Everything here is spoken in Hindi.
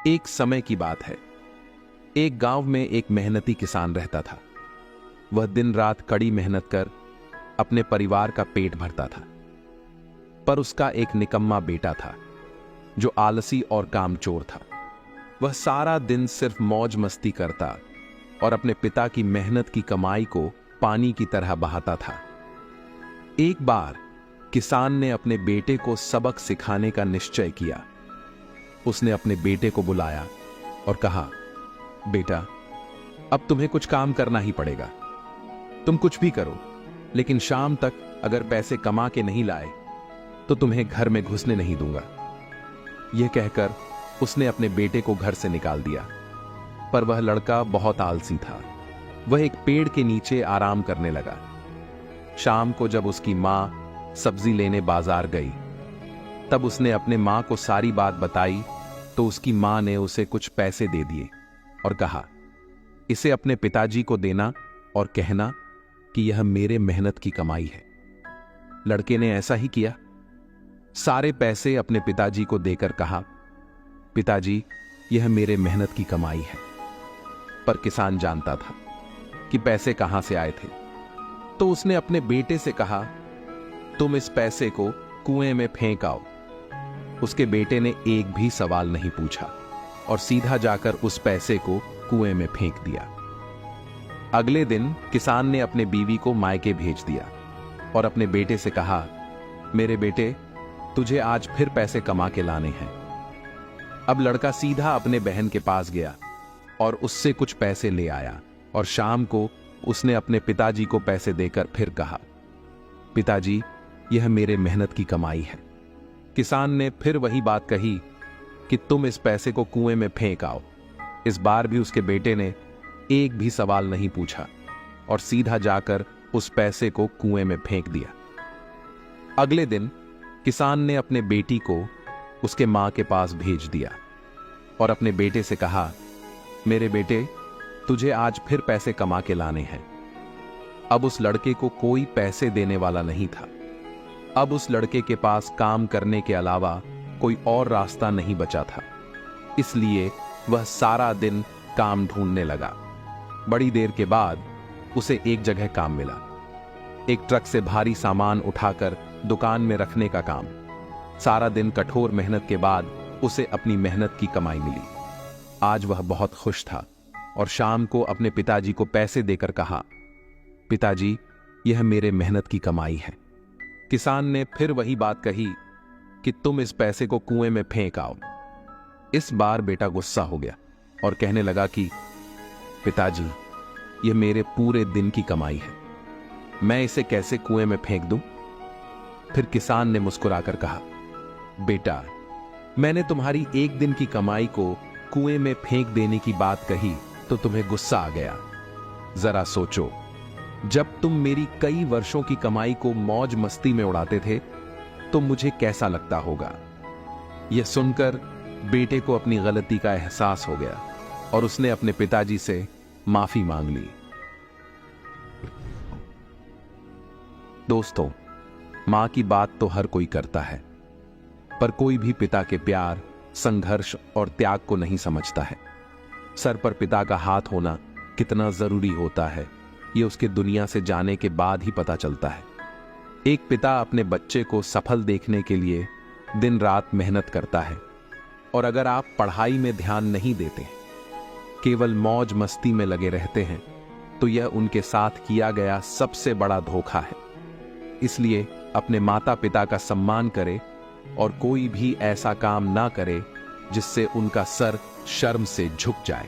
एक समय की बात है। एक गांव में एक मेहनती किसान रहता था। वह दिन रात कड़ी मेहनत कर अपने परिवार का पेट भरता था। पर उसका एक निकम्मा बेटा था जो आलसी और कामचोर था। वह सारा दिन सिर्फ मौज मस्ती करता और अपने पिता की मेहनत की कमाई को पानी की तरह बहाता था। एक बार किसान ने अपने बेटे को सबक सिखाने का निश्चय किया। उसने अपने बेटे को बुलाया और कहा, बेटा, अब तुम्हें कुछ काम करना ही पड़ेगा। तुम कुछ भी करो, लेकिन शाम तक अगर पैसे कमा के नहीं लाए तो तुम्हें घर में घुसने नहीं दूंगा। यह कहकर उसने अपने बेटे को घर से निकाल दिया। पर वह लड़का बहुत आलसी था। वह एक पेड़ के नीचे आराम करने लगा। शाम को जब उसकी मां सब्जी लेने बाजार गई, तब उसने अपने मां को सारी बात बताई तो उसकी मां ने उसे कुछ पैसे दे दिए और कहा, इसे अपने पिताजी को देना और कहना कि यह मेरे मेहनत की कमाई है। लड़के ने ऐसा ही किया। सारे पैसे अपने पिताजी को देकर कहा, पिताजी, यह मेरे मेहनत की कमाई है। पर किसान जानता था कि पैसे कहां से आए थे, तो उसने अपने बेटे से कहा, तुम इस पैसे को कुएं में फेंक आओ। उसके बेटे ने एक भी सवाल नहीं पूछा और सीधा जाकर उस पैसे को कुएं में फेंक दिया। अगले दिन किसान ने अपने बीवी को मायके भेज दिया और अपने बेटे से कहा, मेरे बेटे, तुझे आज फिर पैसे कमा के लाने हैं। अब लड़का सीधा अपने बहन के पास गया और उससे कुछ पैसे ले आया और शाम को उसने अपने पिताजी को पैसे देकर फिर कहा, पिताजी, यह मेरे मेहनत की कमाई है। किसान ने फिर वही बात कही कि तुम इस पैसे को कुएं में फेंक आओ। इस बार भी उसके बेटे ने एक भी सवाल नहीं पूछा और सीधा जाकर उस पैसे को कुएं में फेंक दिया। अगले दिन किसान ने अपने बेटी को उसके मां के पास भेज दिया और अपने बेटे से कहा, मेरे बेटे, तुझे आज फिर पैसे कमा के लाने हैं। अब उस लड़के को कोई पैसे देने वाला नहीं था। अब उस लड़के के पास काम करने के अलावा कोई और रास्ता नहीं बचा था। इसलिए वह सारा दिन काम ढूंढने लगा। बड़ी देर के बाद उसे एक जगह काम मिला। एक ट्रक से भारी सामान उठाकर दुकान में रखने का काम। सारा दिन कठोर मेहनत के बाद उसे अपनी मेहनत की कमाई मिली। आज वह बहुत खुश था और शाम को अपने पिताजी को पैसे देकर कहा, पिताजी, यह मेरे मेहनत की कमाई है। किसान ने फिर वही बात कही कि तुम इस पैसे को कुएं में फेंक आओ। इस बार बेटा गुस्सा हो गया और कहने लगा कि पिताजी, यह मेरे पूरे दिन की कमाई है, मैं इसे कैसे कुएं में फेंक दूं? फिर किसान ने मुस्कुराकर कहा, बेटा, मैंने तुम्हारी एक दिन की कमाई को कुएं में फेंक देने की बात कही तो तुम्हें गुस्सा आ गया। जरा सोचो, जब तुम मेरी कई वर्षों की कमाई को मौज मस्ती में उड़ाते थे तो मुझे कैसा लगता होगा। यह सुनकर बेटे को अपनी गलती का एहसास हो गया और उसने अपने पिताजी से माफी मांग ली। दोस्तों, मां की बात तो हर कोई करता है, पर कोई भी पिता के प्यार, संघर्ष और त्याग को नहीं समझता है। सर पर पिता का हाथ होना कितना जरूरी होता है, यह उसके दुनिया से जाने के बाद ही पता चलता है। एक पिता अपने बच्चे को सफल देखने के लिए दिन रात मेहनत करता है, और अगर आप पढ़ाई में ध्यान नहीं देते, केवल मौज मस्ती में लगे रहते हैं, तो यह उनके साथ किया गया सबसे बड़ा धोखा है। इसलिए अपने माता पिता का सम्मान करें और कोई भी ऐसा काम ना करे जिससे उनका सर शर्म से झुक जाए।